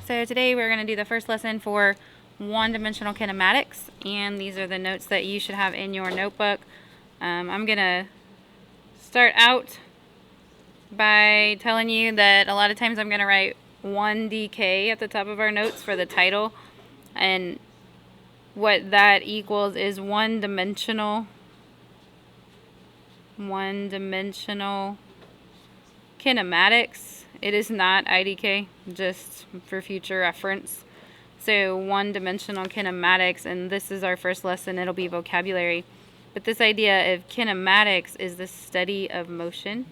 So today we're going to do the first lesson for one-dimensional kinematics, and these are the notes that you should have in your notebook. I'm going to start out by telling you that a lot of times I'm going to write 1DK at the top of our notes for the title, and what that equals is one-dimensional kinematics. It is not IDK, just for future reference. So one-dimensional kinematics, and this is our first lesson. It'll be vocabulary. But this idea of kinematics is the study of motion.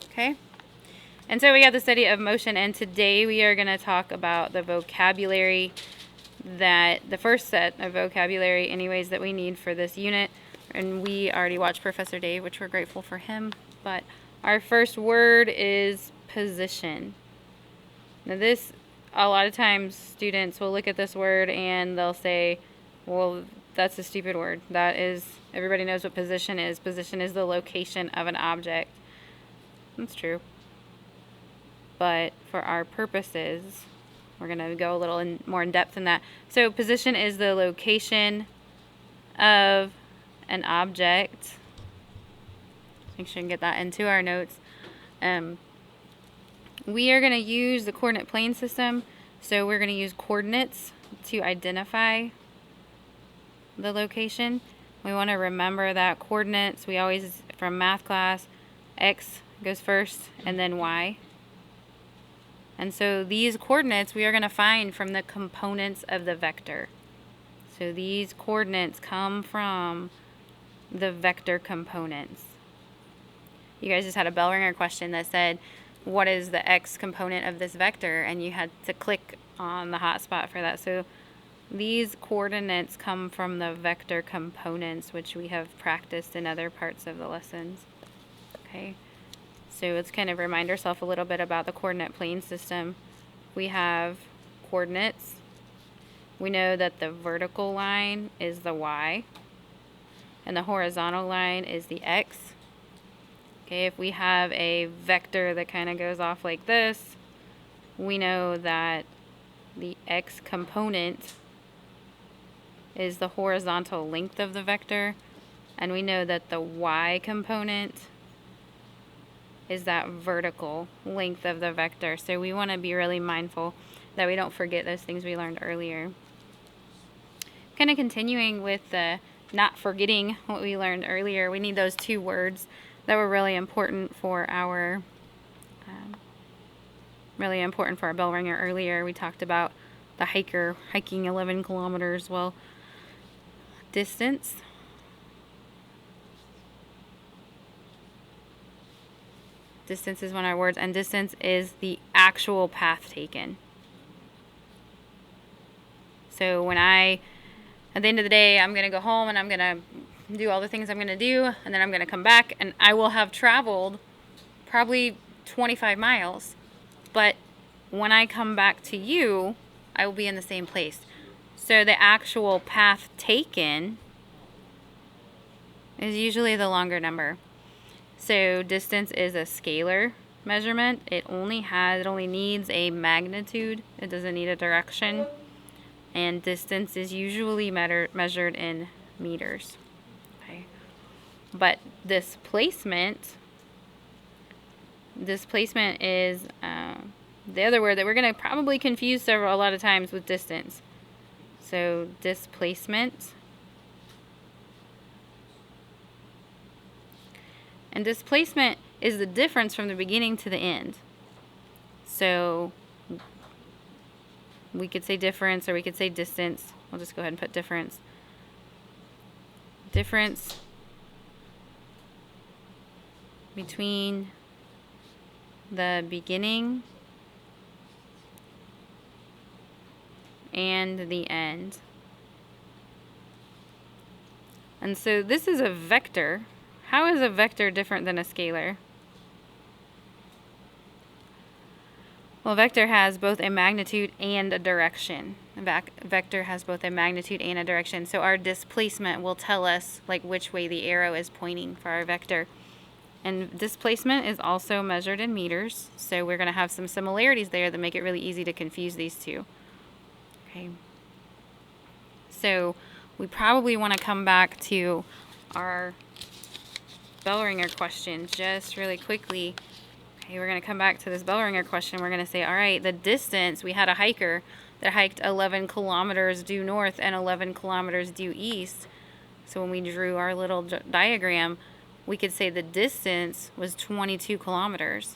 Okay? And so we got the study of motion, and today we are going to talk about the vocabulary the first set of vocabulary anyways that we need for this unit. And we already watched Professor Dave, which we're grateful for him. But our first word is position. Now this, a lot of times students will look at this word and they'll say, well, that's a stupid word. That is, everybody knows what position is. Position is the location of an object. That's true. But for our purposes, we're going to go a little more in depth in that. So position is the location of an object. Make sure you can get that into our notes. We are going to use the coordinate plane system. So we're going to use coordinates to identify the location. We want to remember that coordinates, we always, from math class, X goes first and then Y. And so these coordinates we are going to find from the components of the vector. So these coordinates come from the vector components. You guys just had a bell ringer question that said, what is the X component of this vector? And you had to click on the hotspot for that. So these coordinates come from the vector components, which we have practiced in other parts of the lessons. Okay. So let's kind of remind ourselves a little bit about the coordinate plane system. We have coordinates. We know that the vertical line is the Y, and the horizontal line is the X. Okay, if we have a vector that kind of goes off like this, we know that the X component is the horizontal length of the vector, and we know that the Y component is that vertical length of the vector. So we want to be really mindful that we don't forget those things we learned earlier. Kind of continuing with the not forgetting what we learned earlier, we need those two words that were really important for our bell ringer earlier. We talked about the hiker hiking 11 kilometers. Well, distance. Distance is one of our words, and distance is the actual path taken. So when at the end of the day, I'm going to go home and I'm going to do all the things I'm going to do, and then I'm going to come back and I will have traveled probably 25 miles. But when I come back to you, I will be in the same place. So the actual path taken is usually the longer number. So distance is a scalar measurement. It only needs a magnitude. It doesn't need a direction. And distance is usually measured in meters. Okay. But displacement is the other word that we're going to probably confuse a lot of times with distance. So displacement. And displacement is the difference from the beginning to the end. So we could say difference, or we could say distance. I'll just go ahead and put difference. Difference between the beginning and the end. And so this is a vector. How is a vector different than a scalar? Well, a vector has both a magnitude and a direction. A vector has both a magnitude and a direction. So our displacement will tell us like which way the arrow is pointing for our vector. And displacement is also measured in meters. So we're going to have some similarities there that make it really easy to confuse these two. Okay. So we probably want to come back to our bell ringer question just really quickly. Okay, we're going to come back to this bell ringer question. We're going to say, all right, the distance, we had a hiker that hiked 11 kilometers due north and 11 kilometers due east. So when we drew our little diagram, we could say the distance was 22 kilometers.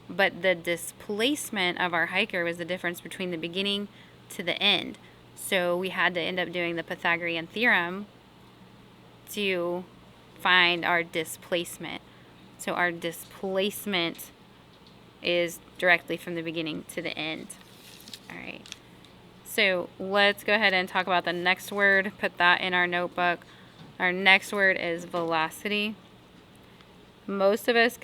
But the displacement of our hiker was the difference between the beginning to the end. So we had to end up doing the Pythagorean theorem to find our displacement. So our displacement is directly from the beginning to the end. All right. So let's go ahead and talk about the next word. Put that in our notebook. Our next word is velocity. Most of us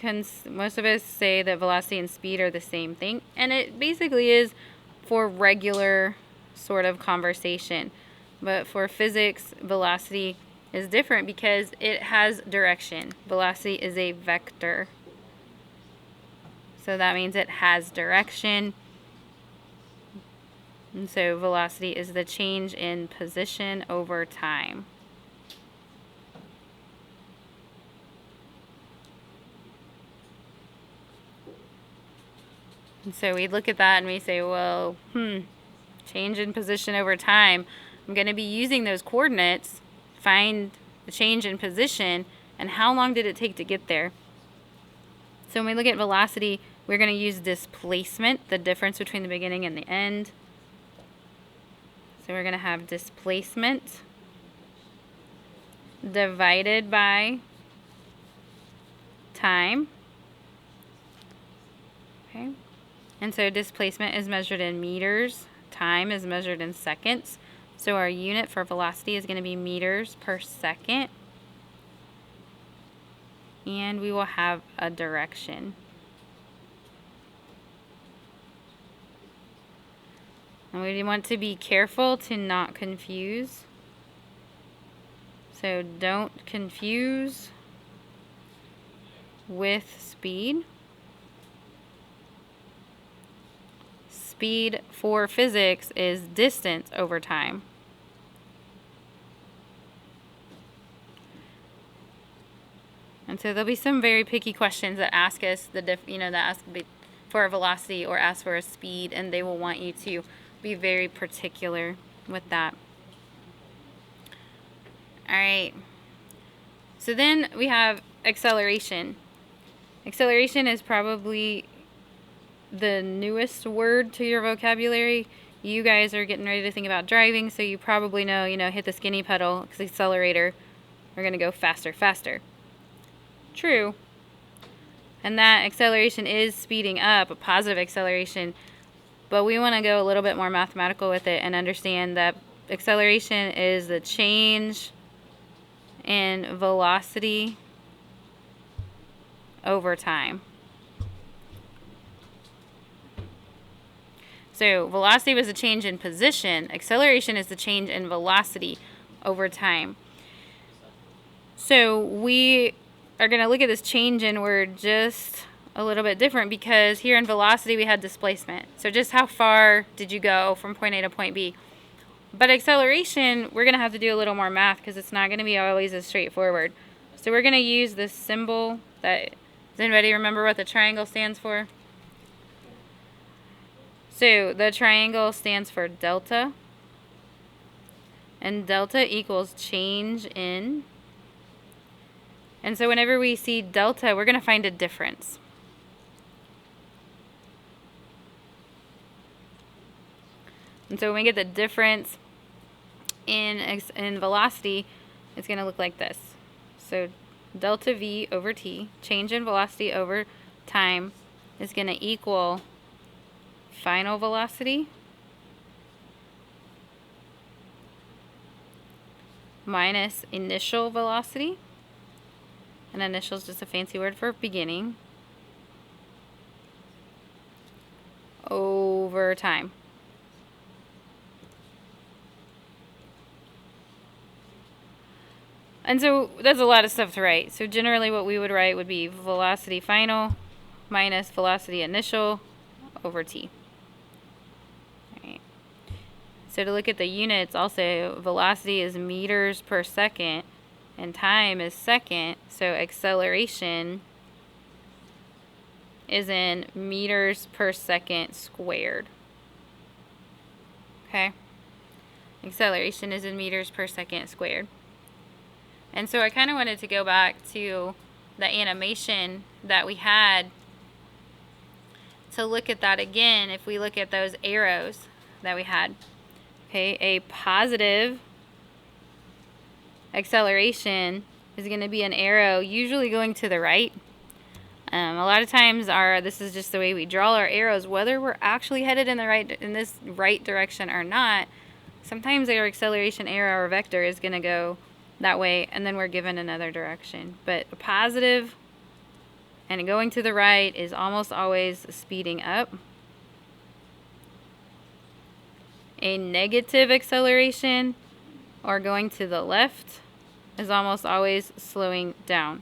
say that velocity and speed are the same thing, and it basically is for regular sort of conversation. But for physics, velocity is different because it has direction. Velocity is a vector. So that means it has direction. And so velocity is the change in position over time. And so we look at that and we say, well, change in position over time. I'm going to be using those coordinates, find the change in position, and how long did it take to get there. So when we look at velocity, we're going to use displacement, the difference between the beginning and the end. So we're going to have displacement divided by time. Okay. And so displacement is measured in meters, time is measured in seconds. So our unit for velocity is going to be meters per second. And we will have a direction. And we want to be careful to not confuse. So don't confuse with speed. Speed for physics is distance over time. And so there'll be some very picky questions that ask us that ask for a velocity or ask for a speed, and they will want you to be very particular with that. All right. So then we have acceleration. Acceleration is probably the newest word to your vocabulary. You guys are getting ready to think about driving, so you probably know, hit the skinny pedal, because the accelerator, we're going to go faster, faster. True. And that acceleration is speeding up, a positive acceleration, but we want to go a little bit more mathematical with it and understand that acceleration is the change in velocity over time. So velocity was the change in position. Acceleration is the change in velocity over time. So we are going to look at this change in word just a little bit different, because here in velocity we had displacement. So just how far did you go from point A to point B? But acceleration, we're going to have to do a little more math, because it's not going to be always as straightforward. So we're going to use this symbol that, does anybody remember what the triangle stands for? So the triangle stands for delta, and delta equals change in. And so whenever we see delta, we're going to find a difference. And so when we get the difference in velocity, it's going to look like this. So delta V over T, change in velocity over time, is going to equal final velocity minus initial velocity. And initial is just a fancy word for beginning, over time. And so that's a lot of stuff to write. So generally what we would write would be velocity final minus velocity initial over t. Right. So to look at the units, also velocity is meters per second and time is second. So acceleration is in meters per second squared. Okay? Acceleration is in meters per second squared. And so I kind of wanted to go back to the animation that we had to look at that again. If we look at those arrows that we had, okay, a positive acceleration is going to be an arrow usually going to the right. A lot of times this is just the way we draw our arrows, whether we're actually headed in this right direction or not. Sometimes our acceleration arrow or vector is going to go that way, and then we're given another direction. But a positive and going to the right is almost always speeding up. A negative acceleration or going to the left is almost always slowing down.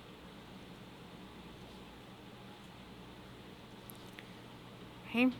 Okay.